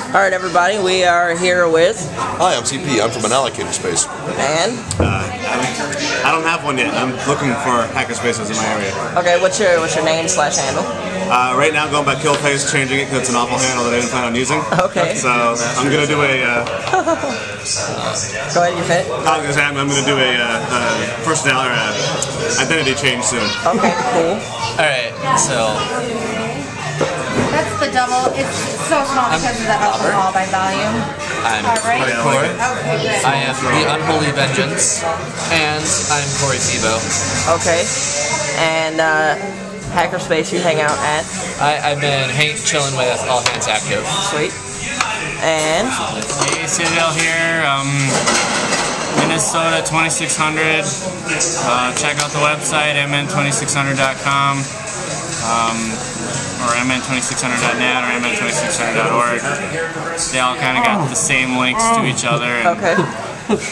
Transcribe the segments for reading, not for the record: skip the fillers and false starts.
Alright everybody, we are here with... Hi, I'm CP. I'm from an allocated space. And? I don't have one yet. I'm looking for hackerspaces in my area. Okay, what's your name/handle? Right now I'm going by Killface, changing it because it's an awful handle that I didn't plan on using. Okay. So I'm going to do a... Go ahead, you fit? I'm going to do a personality or identity change soon. Okay, cool. Alright, so... That's the double. It's so small because of the alcohol by volume. I'm Alright. Corey. Okay, good. I am the Unholy Vengeance, and I'm Corey Thibault. Okay. And, hackerspace you hang out at? I've been chilling with All Hands Active. Sweet. And? Hey, Citadel here, Minnesota 2600. Check out the website, mn2600.com, or mn2600.net or mn2600.org. They all kind of got the same links to each other. Okay.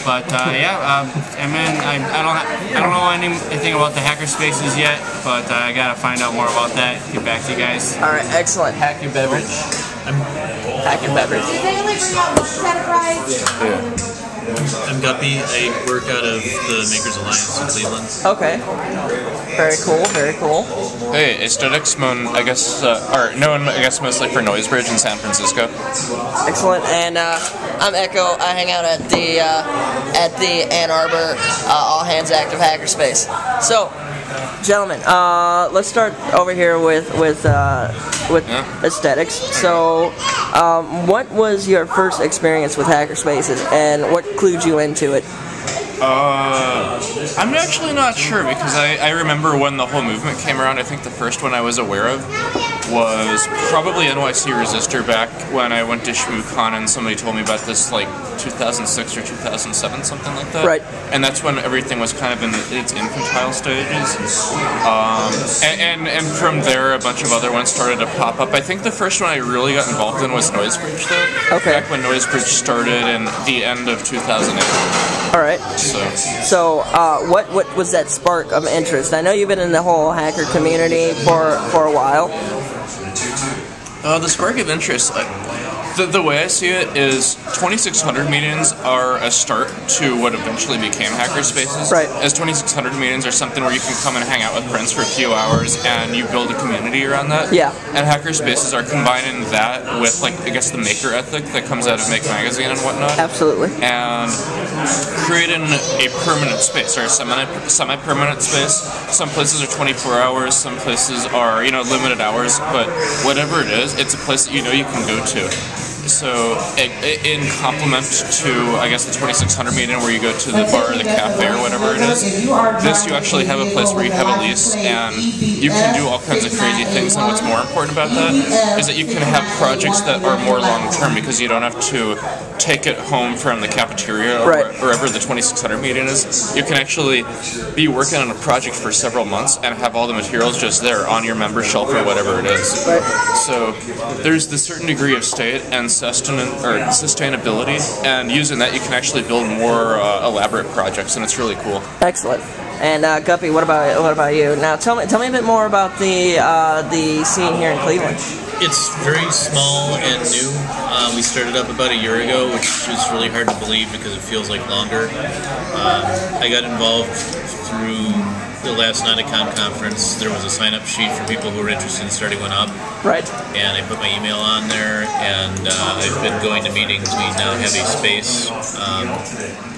But MN, I don't know anything about the hackerspaces yet, but I gotta find out more about that. Get back to you guys. Alright, excellent. Hack your beverage. Hack your beverage. Did they only bring out one set of fries? I'm Guppy. I work out of the Makers Alliance in Cleveland. Okay. Very cool, very cool. Hey, Aesthetics, I guess, or known, I guess, mostly for Noisebridge in San Francisco. Excellent. And I'm Echo. I hang out at the Ann Arbor All Hands Active Hackerspace. So, gentlemen, let's start over here with Aesthetics. So, what was your first experience with hackerspaces, and what clued you into it? I'm actually not sure, because I remember when the whole movement came around. I think the first one I was aware of was probably NYC Resistor back when I went to ShmooCon and somebody told me about this, like 2006 or 2007, something like that. Right. And that's when everything was kind of in its infantile stages. And from there, a bunch of other ones started to pop up. I think the first one I really got involved in was Noisebridge, though. Okay. Back when Noisebridge started in the end of 2008. All right. So what was that spark of interest? I know you've been in the whole hacker community for a while. The spark of interest, the way I see it is 2600 meetings are a start to what eventually became hackerspaces. Right. As 2600 meetings are something where you can come and hang out with friends for a few hours and you build a community around that. Yeah. And hackerspaces are combining that with, like, I guess the maker ethic that comes out of Make Magazine and whatnot. Absolutely. And creating a permanent space, or a semi-permanent space. Some places are 24 hours, some places are, limited hours, but whatever it is, it's a place that you know you can go to. So, in complement to, I guess, the 2600 meeting where you go to the bar or the cafe or whatever it is, this you actually have a place where you have a lease and you can do all kinds of crazy things. And what's more important about that is that you can have projects that are more long-term because you don't have to take it home from the cafeteria or wherever the 2600 meeting is. You can actually be working on a project for several months and have all the materials just there on your member shelf or whatever it is. So, there's this certain degree of state and sustainability, and using that you can actually build more elaborate projects, and it's really cool. Excellent. And Guppy, what about you? Now, tell me a bit more about the scene here in Cleveland. It's very small and new. We started up about a year ago, which is really hard to believe because it feels like longer. I got involved through the last notacon conference. There was a sign-up sheet for people who were interested in starting one up. Right. And I put my email on there, and I've been going to meetings. We now have a space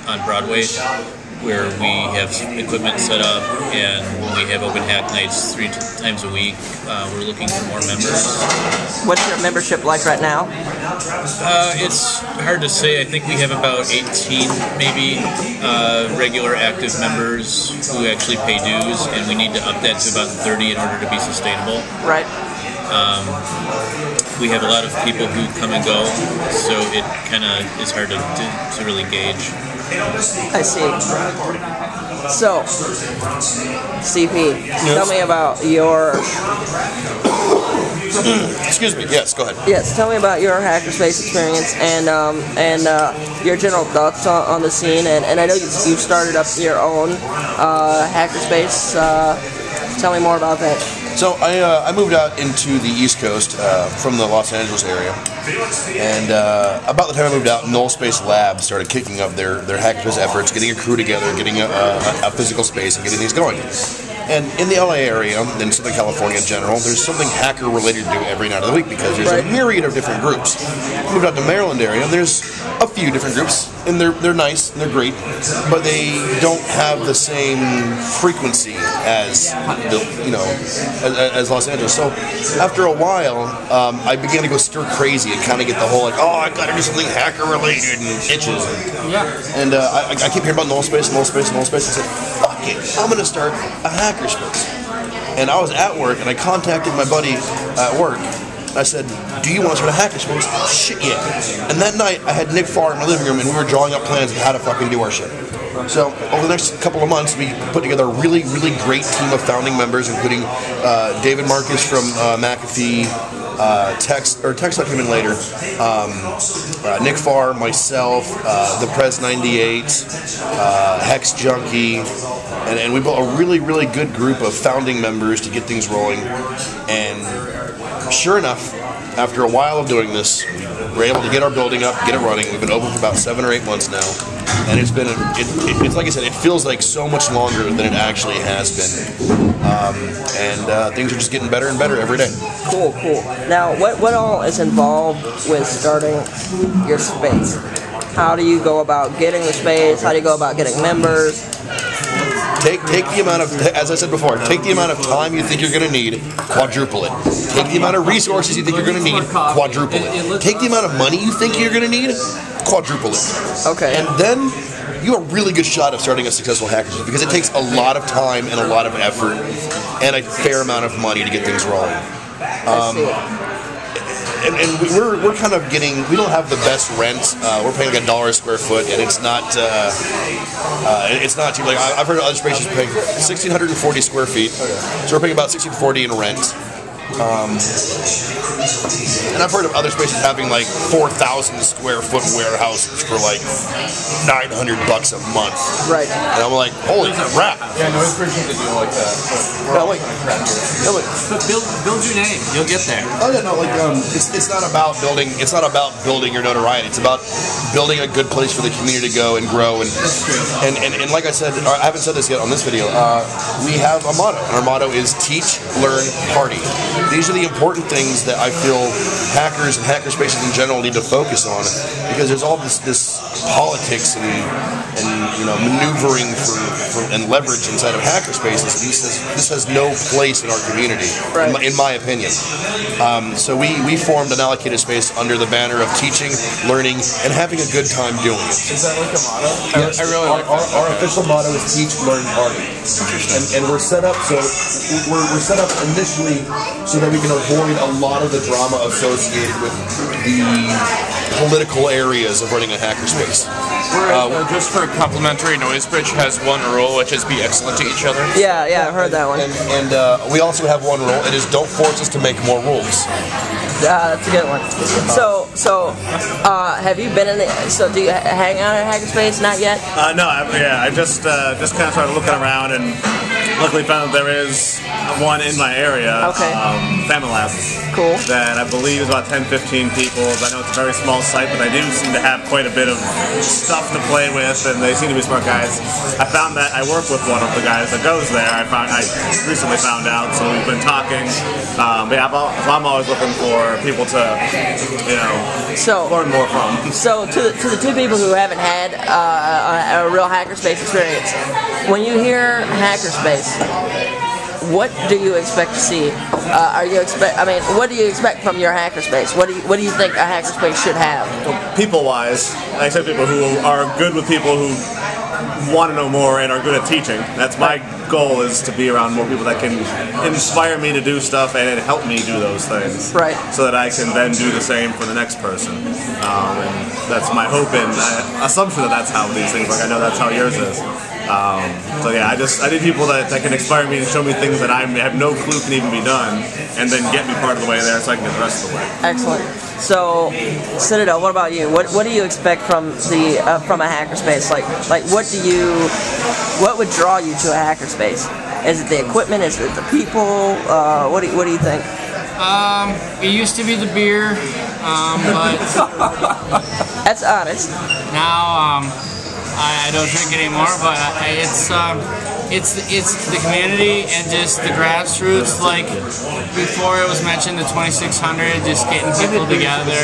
on Broadway where we have equipment set up, and we have open hack nights 3 times a week. We're looking for more members. What's your membership like right now? It's hard to say. I think we have about 18 maybe regular active members who actually pay dues, and we need to up that to about 30 in order to be sustainable. Right. We have a lot of people who come and go, so it kind of is hard to really gauge. I see. So, CP, tell me about your... Excuse me, yes, go ahead. Yes, tell me about your hackerspace experience and your general thoughts on the scene. And I know you've started up your own hackerspace. Tell me more about that. So I moved out into the East Coast from the Los Angeles area, and about the time I moved out, Null Space Labs started kicking up their hackerspace efforts, getting a crew together, getting a physical space, and getting things going. And in the LA area, and Southern California in general, there's something hacker related to do every night of the week because there's a myriad of different groups. Moved out to Maryland area, there's a few different groups, and they're nice and they're great, but they don't have the same frequency as as Los Angeles. So after a while, I began to go stir crazy and kind of get the whole like, oh, I got to do something hacker related and itches. And I keep hearing about null space. I said, fuck it, I'm gonna start a hackerspace. And I was at work and I contacted my buddy at work. I said, do you want to start a hackerspace? Shit, yeah. And that night, I had Nick Farr in my living room, and we were drawing up plans of how to fucking do our shit. So, over the next couple of months, we put together a really, really great team of founding members, including David Marcus from McAfee, Tex that came in later, Nick Farr, myself, the Prez 98, Hex Junkie, and we built a really, really good group of founding members to get things rolling. And sure enough, after a while of doing this, we were able to get our building up, get it running. We've been open for about 7 or 8 months now, and it's been it's like I said, it feels like so much longer than it actually has been. And things are just getting better and better every day. Cool. Now, what all is involved with starting your space? How do you go about getting the space? How do you go about getting members? Take the amount of, as I said before, take the amount of time you think you're going to need, quadruple it. Take the amount of resources you think you're going to need, quadruple it. Take the amount of money you think you're going to need, quadruple it. Okay. And then you have a really good shot of starting a successful hackerspace because it takes a lot of time and a lot of effort and a fair amount of money to get things rolling. And we're kind of getting, we don't have the best rent. We're paying like $1 a square foot, and it's not cheap. Like I've heard of other spaces paying 1,640 square feet, so we're paying about $1,640 in rent. And I've heard of other spaces having like 4,000 square foot warehouses for like $900 a month. Right. And I'm like, holy crap. Yeah, no, it's pretty to do like that. But build your name. You'll get there. Oh yeah, no, like it's not about building. It's not about building your notoriety. It's about building a good place for the community to go and grow. And like I said, I haven't said this yet on this video. We have a motto, and our motto is teach, learn, party. These are the important things that I feel hackers and hackerspaces in general need to focus on, because there's all this politics and maneuvering for and leverage inside of hackerspaces. This has no place in our community, in my opinion. So we formed an allocated space under the banner of teaching, learning, and having a good time doing it. Is that like a motto? Yes. I really like that. Our official motto is teach, learn, party. And we're set up so we're set up initially so that we can avoid a lot of the drama associated with the political areas of running a hackerspace. Just for a complimentary, Noisebridge has one rule, which is be excellent to each other. Yeah, I've heard that one. And we also have one rule. It is don't force us to make more rules. That's a good one. So, have you been in the? So, do you hang out at Hackerspace? Not yet. No, I just kind of started looking around and luckily found that there is one in my area. Okay. Family Lab. Cool. That I believe is about 10-15 people. I know it's a very small site, but they do seem to have quite a bit of stuff to play with, and they seem to be smart guys. I found that I work with one of the guys that goes there. I recently found out, so we've been talking. But yeah, I'm always looking for people to, learn more from. So, to the two people who haven't had a real hackerspace experience, when you hear hackerspace, what do you expect to see? What do you expect from your hackerspace? What do you think a hackerspace should have? Well, people-wise, I expect people who are good with people who want to know more and are good at teaching. That's my goal, is to be around more people that can inspire me to do stuff and help me do those things. Right. So that I can then do the same for the next person. And that's my hope and assumption that that's how these things work. I know that's how yours is. So yeah, I need people that can inspire me and show me things that I have no clue can even be done, and then get me part of the way there so I can get the rest of the way. Excellent. So, Citadel, what about you? What do you expect from a hackerspace? Like what would draw you to a hackerspace? Is it the equipment? Is it the people? What do you think? It used to be the beer, but That's honest. now I don't drink anymore. But it's the community and just the grassroots. Like before, it was mentioned the 2600, just getting people together,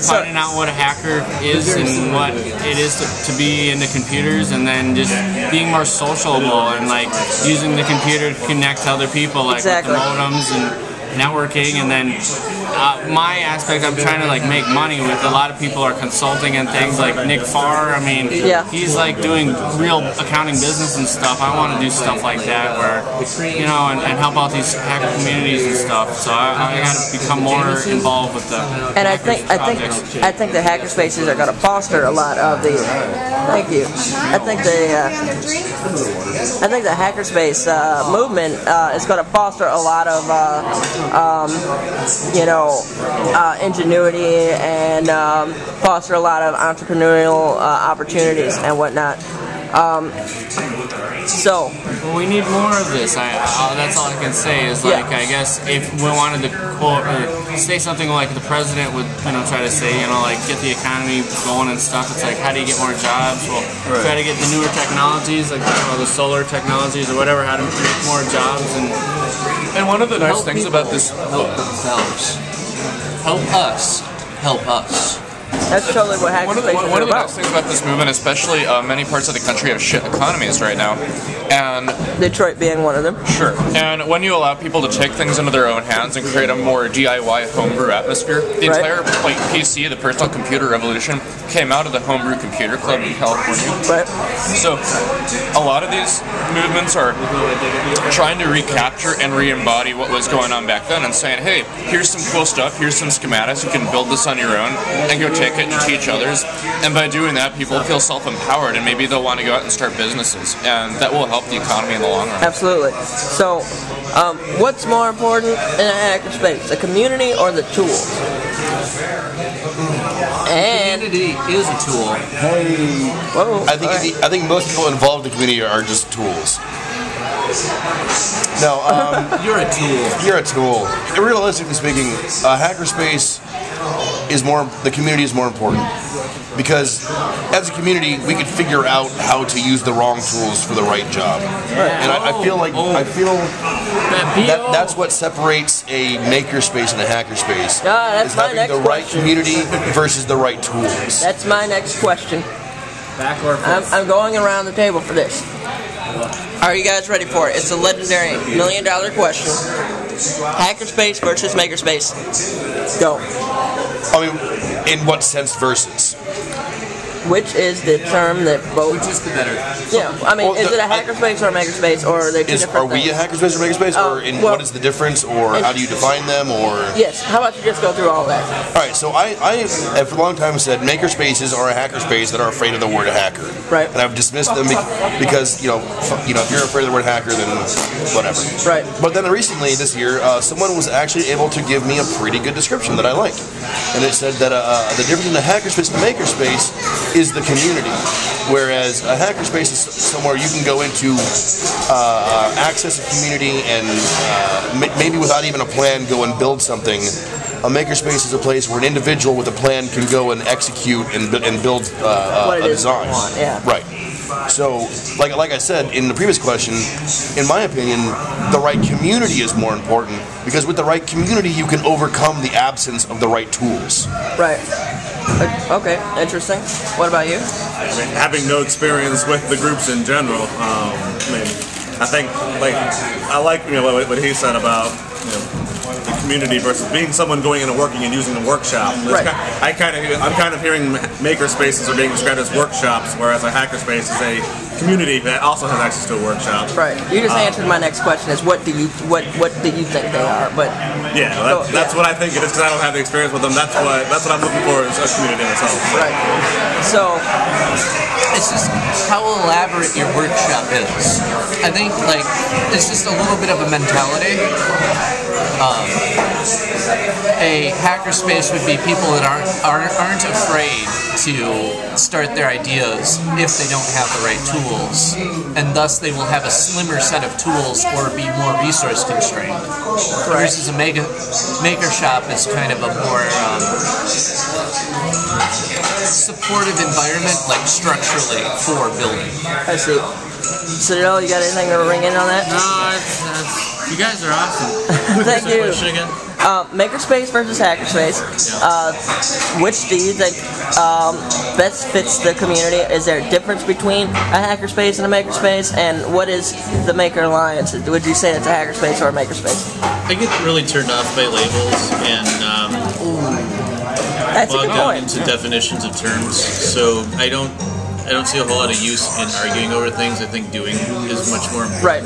finding out what a hacker is and what it is to be into computers, and then just being more sociable and like using the computer to connect to other people, like Exactly. with the modems and networking. And then my aspect, I'm trying to like make money with. A lot of people are consulting and things like Nick Farr. I mean, Yeah. he's like doing real accounting business and stuff. I want to do stuff like that where, you know, and help out these hacker communities and stuff. So I got to become more involved with the And I projects. think the hackerspaces are going to foster a lot of the. Thank you. I think the hackerspace movement is going to foster a lot of ingenuity and foster a lot of entrepreneurial opportunities and whatnot. So Well, we need more of this. That's all I can say is like, Yeah. I guess if we wanted to quote or say something like the president would, try to say, like get the economy going and stuff. It's like, how do you get more jobs? Well, try to get the newer technologies, like the solar technologies or whatever, how to make more jobs And one of the nice things about this, help themselves. Help us. Help us. that's totally what one of hackerspaces the are about. nice things about this movement, especially many parts of the country have shit economies right now, and Detroit being one of them. sure. And when you allow people to take things into their own hands and create a more DIY homebrew atmosphere, the Right. entire PC, the personal computer revolution, came out of the Homebrew Computer Club in California. Right. So a lot of these movements are trying to recapture and re-embody what was going on back then and saying, hey, here's some cool stuff, here's some schematics, you can build this on your own and go take it and teach others. And by doing that, people feel self-empowered and maybe they'll want to go out and start businesses. And that will help the economy in the long run. Absolutely. So, what's more important in a hackerspace, the community or the tools? And Community is a tool. whoa, I think most people involved in the community are just tools. No, You're a tool. you're a tool. Realistically speaking, a hackerspace is more. The community is more important because as a community, we could figure out how to use the wrong tools for the right job. And I feel that's what separates a makerspace and a hackerspace. that's is my having next the right question. community versus the right tools. That's my next question. back or forth. I'm going around the table for this. Are you guys ready for it? It's a legendary $1 million question. Hackerspace versus makerspace. Go. I mean, in what sense versus? Which is the term that both... Which is the better? Yeah, I mean, Well, is it a hackerspace or a makerspace, or are they two different Are we a things? hackerspace or makerspace, or in well, what is the difference, or how do you define them, or? Yes, how about you just go through all that? All right, so I have for a long time said makerspaces are a hackerspace that are afraid of the word hacker. Right. And I've dismissed them because if you're afraid of the word hacker, then whatever. Right. But then recently this year, someone was actually able to give me a pretty good description that I liked, and it said that the difference in the hackerspace and the makerspace is the community. Whereas a hackerspace is somewhere you can go into, access a community, and maybe without even a plan, go and build something. A makerspace is a place where an individual with a plan can go and execute and build What it a is design. you want, yeah. Right. So, like I said in the previous question, in my opinion, the right community is more important because with the right community, you can overcome the absence of the right tools. Right. Okay, interesting. What about you? I mean, having no experience with the groups in general, I think I like what he said about the community versus being someone going in and working and using the workshop. Right. I'm kind of hearing maker spaces are being described as workshops, whereas a hacker space is a community that also has access to a workshop. Right. You just answered my next question. Is what do you think they are? But yeah, that's what I think it is because I don't have the experience with them. That's what I'm looking for is a community in itself. Right. So It's just how elaborate your workshop is. I think it's just a little bit of a mentality. A hackerspace would be people that aren't afraid to start their ideas if they don't have the right tools, and thus they will have a slimmer set of tools or be more resource constrained. Versus a maker shop is kind of a more supportive environment, like structurally, for building. I see. Citadel, you got anything to ring in on that? No, you guys are awesome. Thank you. Question again? Makerspace versus Hackerspace. Which do you think best fits the community? Is there a difference between a Hackerspace and a Makerspace? And what is the Maker Alliance? Would you say it's a Hackerspace or a Makerspace? I get really turned off by labels and That's a bogged good down point. into definitions of terms. So I don't see a whole lot of use in arguing over things. I think doing is much more important. Right.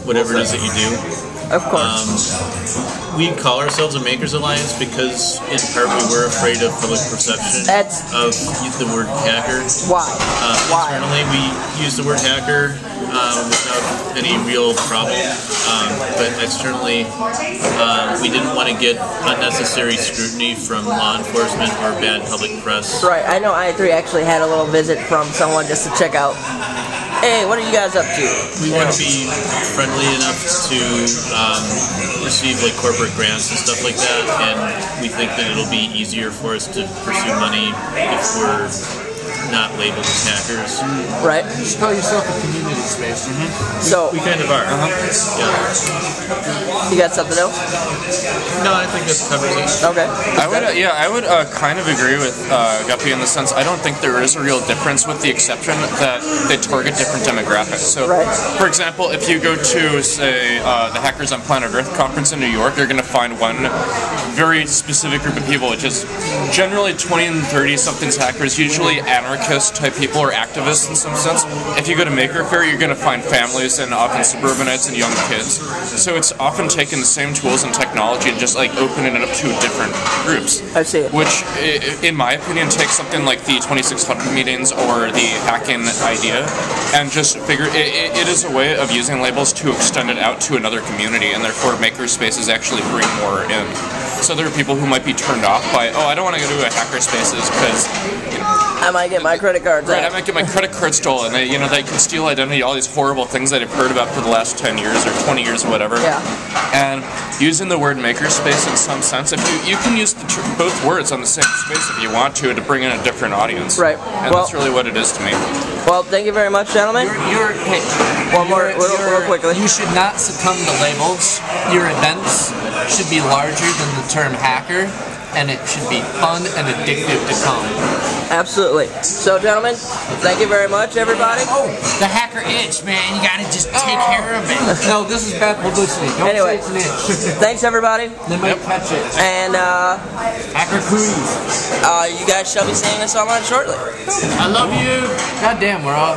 Whatever it is that you do. Of course. We call ourselves a Makers Alliance because, in part, we were afraid of public perception of the word hacker. Why? Internally, we use the word hacker without any real problem, but externally, we didn't want to get unnecessary scrutiny from law enforcement or bad public press. Right. I know I3 actually had a little visit from someone just to check out, hey, what are you guys up to? We want to be friendly enough to receive like corporate grants and stuff like that, and we think that it'll be easier for us to pursue money if we're not labeled as hackers. Right. You should call yourself a community space. So We kind of are. Yeah. you got something else? No, I think this covers it. Okay. I would kind of agree with Guppy in the sense I don't think there is a real difference, with the exception that they target different demographics. So, for example, if you go to, say, the Hackers on Planet Earth conference in New York, you're going to find one very specific group of people, which is generally 20 and 30-somethings hackers, usually anarchist-type people or activists in some sense. If you go to Maker Faire, you're going to find families and often suburbanites and young kids. So it's often taking the same tools and technology and just like opening it up to different groups. I see it. Which, in my opinion, takes something like the 2600 meetings or the hacking idea and just figure it is a way of using labels to extend it out to another community, and therefore makerspaces actually bring more in. So there are people who might be turned off by, oh, I don't want to go to a hackerspaces because I might get my credit cards. Right, I might get my credit card stolen. They can steal identity, all these horrible things that I've heard about for the last 10 years or 20 years or whatever. Yeah. And using the word makerspace in some sense, if you can use both words on the same space if you want to bring in a different audience. Right. And that's really what it is to me. Well, thank you very much, gentlemen. One more, real quickly. You should not succumb to labels. Your events should be larger than the term hacker, and it should be fun and addictive to come. Absolutely. So, gentlemen, thank you very much, everybody. Oh, the hacker itch, man. You gotta just take care of it. No, this is bad publicity. Don't Anyway, say it's an itch. Thanks, everybody. They might catch it. And Hacker cooties. you guys shall be seeing us online shortly. I love you. God damn, we're all...